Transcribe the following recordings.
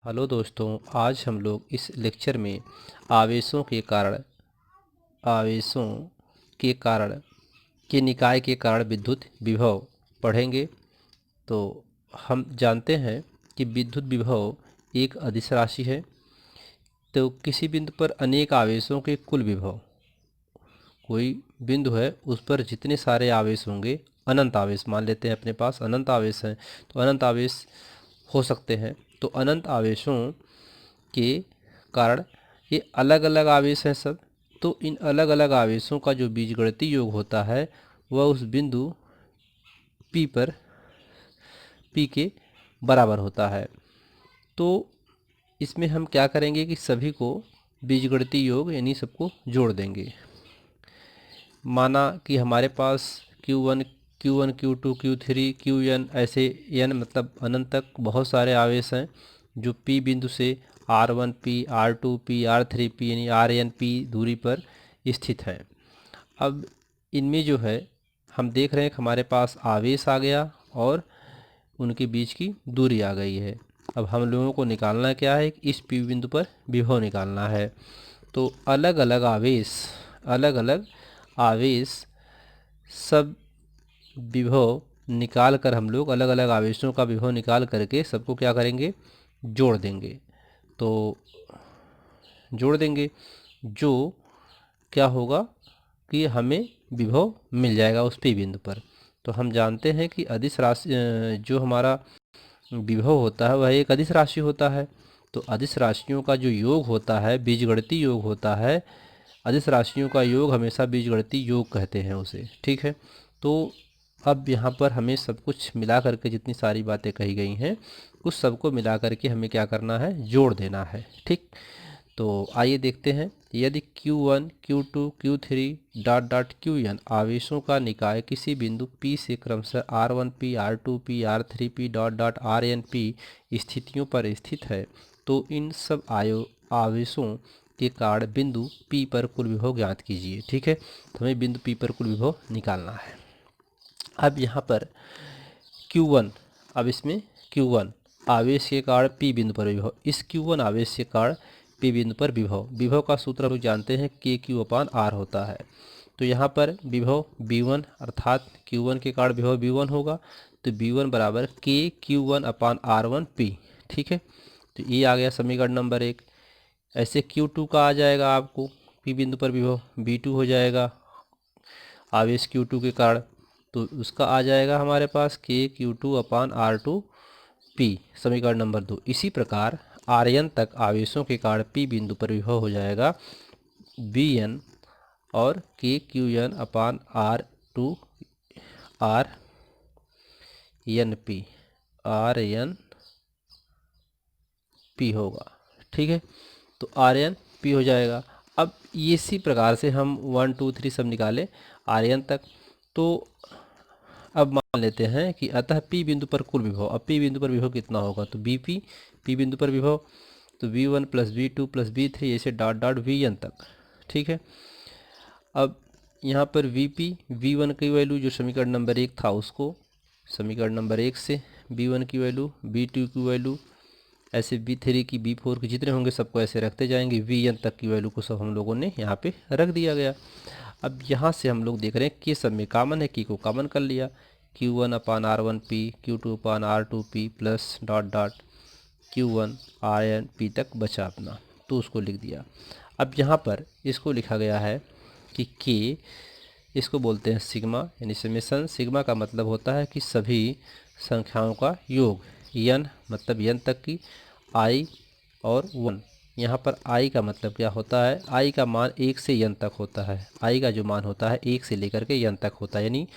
Hello दोस्तों, आज हम लोग इस लेक्चर में आवेशों के कारण आवेशों के कारण के निकाय के कारण विद्युत विभव पढ़ेंगे। तो हम जानते हैं कि विद्युत विभव एक अदिश राशि है। तो किसी बिंदु पर अनेक आवेशों के कुल विभव, कोई बिंदु है उस पर जितने सारे आवेश होंगे, अनंत आवेश मान लेते हैं, अपने पास अनंत आवेश हैं तो अनंत आवेश हो सकते हैं। तो अनंत आवेशों के कारण ये अलग अलग आवेश हैं सब। तो इन अलग अलग आवेशों का जो बीजगणितीय योग होता है वह उस बिंदु P के बराबर होता है। तो इसमें हम क्या करेंगे कि सभी को बीजगणितीय योग यानी सबको जोड़ देंगे। माना कि हमारे पास Q1 Q2 Q3 Qn ऐसे n मतलब अनंत तक बहुत सारे आवेश हैं जो P बिंदु से R1P R2P R3P यानी RNP दूरी पर स्थित हैं। अब इनमें जो है हम देख रहे हैं कि हमारे पास आवेश आ गया और उनके बीच की दूरी आ गई है। अब हम लोगों को निकालना क्या है, इस P बिंदु पर विभव निकालना है। तो अलग अलग आवेश सब विभव निकाल कर हम लोग अलग अलग आवेशों का विभव निकाल करके सबको क्या करेंगे, जोड़ देंगे। तो जोड़ देंगे जो क्या होगा कि हमें विभव मिल जाएगा उस P बिंदु पर। तो हम जानते हैं कि अदिश राशि जो हमारा विभव होता है वह एक अदिश राशि होता है। तो अदिश राशियों का जो योग होता है बीजगणितीय योग होता है। अदिश राशियों का योग हमेशा बीजगणितीय योग कहते हैं उसे, ठीक है। तो अब यहाँ पर हमें सब कुछ मिला करके जितनी सारी बातें कही गई हैं उस सबको मिला करके हमें क्या करना है, जोड़ देना है, ठीक। तो आइए देखते हैं। यदि Q1 Q2 Q3 dot dot Qn आवेशों का निकाय किसी बिंदु P से क्रमशः R1P R2P R3P dot dot RNP स्थितियों पर स्थित है तो इन सब आवेशों के कारण बिंदु P पर कुल विभव ज्ञात कीजिए, ठीक है। तो हमें बिंदु P पर कुल विभव निकालना है। अब यहाँ पर Q1, अब इसमें Q1 आवेश के कारण P बिंदु पर विभव, इस Q1 आवेश के कारण P बिंदु पर विभव का सूत्र हम लोग जानते हैं KQ/R होता है। तो यहाँ पर विभव V1 अर्थात Q1 के कारण विभव V1 होगा। तो V1 बराबर KQ1/R1P, ठीक है। तो ये आ गया समीकरण नंबर 1। ऐसे Q2 का आ जाएगा आपको P बिंदु पर विभव V2 हो जाएगा आवेश Q2 के कारण। तो उसका आ जाएगा हमारे पास KQ2/R2P समीकरण नंबर 2। इसी प्रकार Rn तक आवेशों के कारण P बिंदु पर विभव हो जाएगा Vn और KQn/RnP होगा, ठीक है। तो RnP हो जाएगा। अब इसी प्रकार से हम 1 2 3 सब निकाले Rn तक। तो अब मान लेते हैं कि अतः P बिंदु पर कुल विभव, अब P बिंदु पर विभव कितना होगा, तो Vp P बिंदु पर विभव, तो V1 plus V2 plus V3 ऐसे डॉट डॉट Vn तक, ठीक है। अब यहाँ पर Vp V1 की वैल्यू जो समीकरण नंबर 1 था उसको समीकरण नंबर 1 से V1 की वैल्यू, V2 की वैल्यू, ऐसे V3 की V4 की जितने होंगे सबको ऐसे रखते जाएंगे। Vn तक की वैल्यू को सब हम लोगों ने यहाँ पे रख दिया गया। अब यहाँ से हम लोग देख रहे हैं कि सब में कॉमन है, की को कॉमन कर लिया, Q1/R1P Q2/R2P plus dot dot Q1RnP तक बचा अपना, तो उसको लिख दिया। अब यहाँ पर इसको लिखा गया है कि K, इसको बोलते हैं सिग्मा यानी समेशन। सिग्मा का मतलब होता है कि सभी संख्याओं का योग, n मतलब n तक की, i और 1। यहाँ पर i का मतलब क्या होता है, i का मान 1 से n तक होता है। i का जो मान होता है 1 से लेकर के n तक होता है, यानी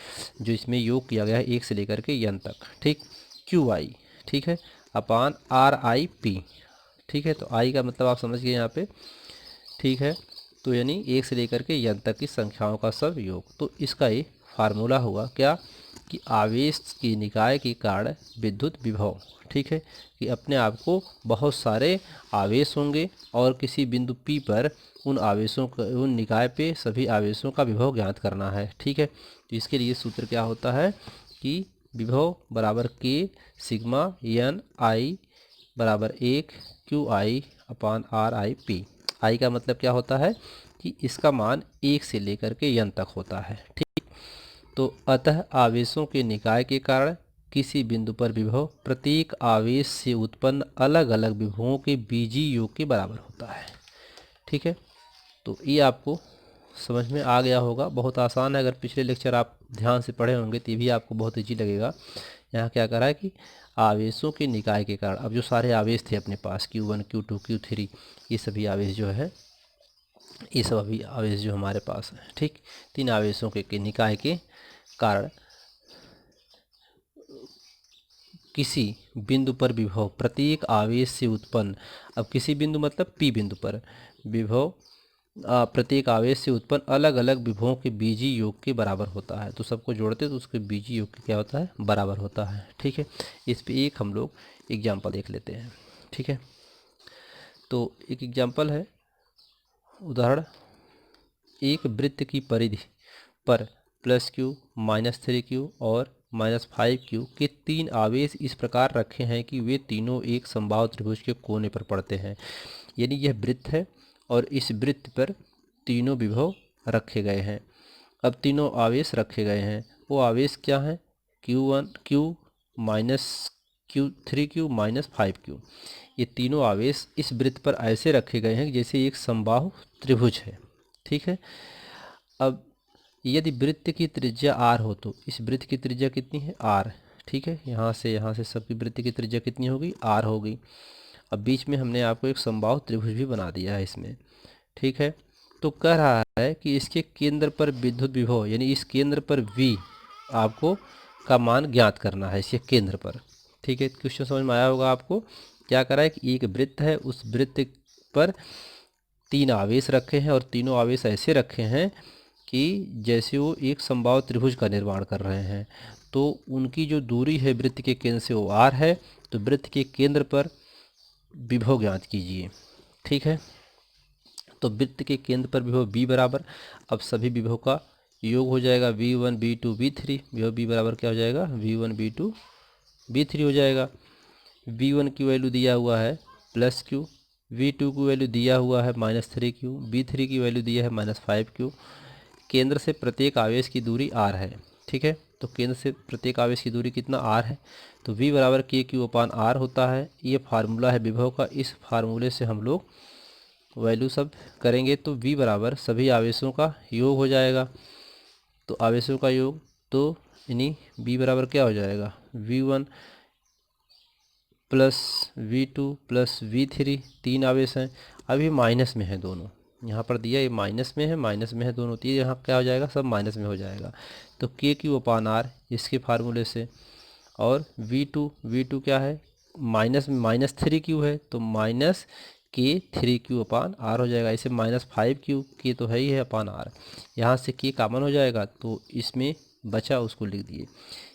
जो इसमें योग किया गया है 1 से लेकर के n तक, ठीक। qi, ठीक है, अपान RIP, ठीक है। तो i का मतलब आप समझ गए यहाँ पे, ठीक है। तो यानी 1 से लेकर के n तक की संख्याओं का सब योग। तो इसका ये फार्मूला हुआ क्या, कि आवेश की निकाय के कारण विद्युत विभव, ठीक है। कि अपने आप को बहुत सारे आवेश होंगे और किसी बिंदु P पर उन आवेशों का, उन निकाय पे सभी आवेशों का विभव ज्ञात करना है, ठीक है। तो इसके लिए सूत्र क्या होता है कि विभव बराबर K सिग्मा n i बराबर 1 Q I upon R I P. I का मतलब क्या होता है कि इसका मान 1 से लेकर के n तक होता है। ठीक, तो अतः आवेशों के निकाय के कारण किसी बिंदु पर विभव प्रत्येक आवेश से उत्पन्न अलग अलग विभवों के बीजीय योग के बराबर होता है। ठीक है, तो ये आपको समझ में आ गया होगा। बहुत आसान है, अगर पिछले लेक्चर आप ध्यान से पढ़े होंगे तो भी आपको बहुत ईजी लगेगा। यहाँ क्या करा है कि आवेशों के निकाय के कारण, अब जो सारे आवेश थे अपने पास Q1 Q2 Q3, ये सभी आवेश जो है, ये सब अभी आवेश जो हमारे पास है, ठीक, 3 आवेशों के निकाय के कारण किसी बिंदु पर विभव प्रत्येक आवेश से उत्पन्न, अब किसी बिंदु मतलब P बिंदु पर विभव प्रत्येक आवेश से उत्पन्न अलग अलग विभवों के बीजीय योग के बराबर होता है। तो सबको जोड़ते तो उसके बीजीय योग के क्या होता है, बराबर होता है। ठीक है, इस पे एक हम लोग एग्जाम्पल देख लेते हैं। ठीक है, तो एक एग्जाम्पल है, उदाहरण, एक वृत्त की परिधि पर +q -3q और -5q के 3 आवेश इस प्रकार रखे हैं कि वे तीनों एक समबाहु त्रिभुज के कोने पर पड़ते हैं। यानी यह वृत्त है और इस वृत्त पर तीनों विभव रखे गए हैं। अब तीनों आवेश रखे गए हैं, वो आवेश क्या हैं, Q1 Q -Q3q -5q। ये तीनों आवेश इस वृत्त पर ऐसे रखे गए हैं जैसे एक समबाहु त्रिभुज है। ठीक है, अब यदि वृत्त की त्रिज्या r हो तो इस वृत्त की त्रिज्या कितनी है, r। ठीक है, यहाँ से सबकी वृत्त की त्रिज्या कितनी होगी, r होगी। अब बीच में हमने आपको एक समबाहु त्रिभुज भी बना दिया है इसमें। ठीक है, तो कह रहा है कि इसके केंद्र पर विद्युत विभव, यानी इस केंद्र पर V आपको का मान ज्ञात करना है इसके केंद्र पर। ठीक है, क्वेश्चन समझ में आया होगा आपको। क्या करा है कि एक वृत्त है, उस वृत्त पर 3 आवेश रखे हैं और तीनों आवेश ऐसे रखे हैं कि जैसे वो एक समबाहु त्रिभुज का निर्माण कर रहे हैं। तो उनकी जो दूरी है वृत्त के केंद्र से वो r है। तो वृत्त के केंद्र पर विभव ज्ञात कीजिए। ठीक है, तो वृत्त के केंद्र पर विभव b बराबर, अब सभी विभव का योग हो जाएगा v1 v2 v3। विभव b बराबर क्या हो जाएगा, v1 v2 v3 हो जाएगा। v1 की वैल्यू दिया हुआ है +q, v2 की वैल्यू दिया हुआ है -3q, v3 की वैल्यू दिया है -5q। केंद्र से प्रत्येक आवेश की दूरी r है। ठीक है, तो केंद्र से प्रत्येक आवेश की दूरी कितना r है, तो v बराबर KQ/r होता है। ये फार्मूला है विभव का। इस फार्मूले से हम लोग वैल्यू सब करेंगे तो v बराबर सभी आवेशों का योग हो जाएगा। तो आवेशों का योग, तो यानी v बराबर क्या हो जाएगा, v1 + v2 + v3। 3 आवेश हैं, अभी माइनस में है दोनों, यहाँ पर दिया ये माइनस में है दोनों, तो ये यहाँ क्या हो जाएगा, सब माइनस में हो जाएगा। तो KQ/r इसके फार्मूले से, और v2 क्या है, माइनस में -3q है तो -K3Q/r हो जाएगा। इसे -5q के तो है ही है अपान r, यहाँ से k कॉमन हो जाएगा तो इसमें बचा उसको लिख दिए।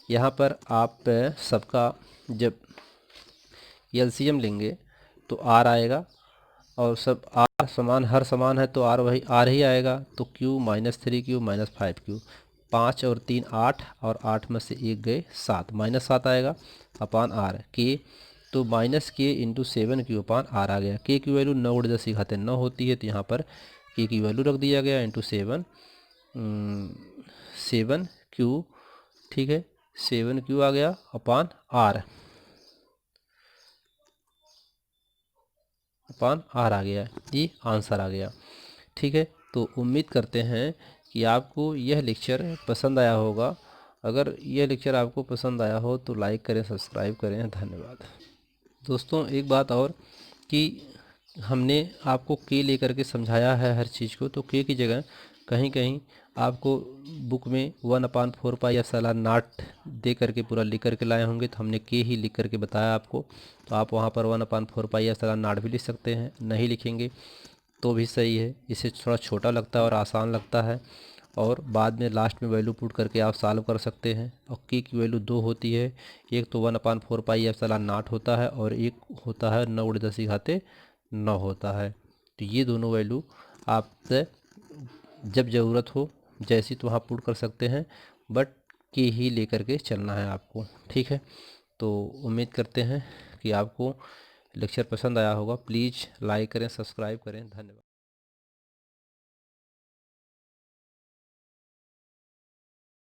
यहाँ पर आप सबका जब एलसीएम लेंगे तो r आएगा, और सब r समान, हर समान है तो r वही r ही आएगा। तो q -3q -5q, 5 और 3 8, और 8 में से 1 गए 7, -7 आएगा अपान r k। तो -k × 7q/r आ गया। k की वैल्यू 9 × 10 घाते 9 होती है, तो यहाँ पर k की वैल्यू रख दिया गया × 7q। ठीक है, 7q आ गया अपान r आ गया, ये आंसर आ गया। ठीक है, तो उम्मीद करते हैं कि आपको यह लेक्चर पसंद आया होगा। अगर यह लेक्चर आपको पसंद आया हो तो लाइक करें, सब्सक्राइब करें। धन्यवाद। दोस्तों एक बात और, कि हमने आपको के लेकर के समझाया है हर चीज़ को, तो के की जगह कहीं कहीं आपको बुक में 1/4πε0 दे करके पूरा लिख करके लाए होंगे, तो हमने के ही लिख करके बताया आपको। तो आप वहाँ पर 1/4πε0 भी लिख सकते हैं, नहीं लिखेंगे तो भी सही है। इसे थोड़ा छोटा लगता है और आसान लगता है, और बाद में लास्ट में वैल्यू पुट करके आप सॉल्व कर सकते हैं। और के की वैल्यू 2 होती है, एक तो 1/4πε0 होता है और एक होता है 9 × 10⁻9 होता है। तो ये दोनों वैल्यू आप जब ज़रूरत हो जैसी तो वहाँ पुट कर सकते हैं, बट के ही लेकर के चलना है आपको। ठीक है, तो उम्मीद करते हैं कि आपको लेक्चर पसंद आया होगा प्लीज़ लाइक करें, सब्सक्राइब करें। धन्यवाद।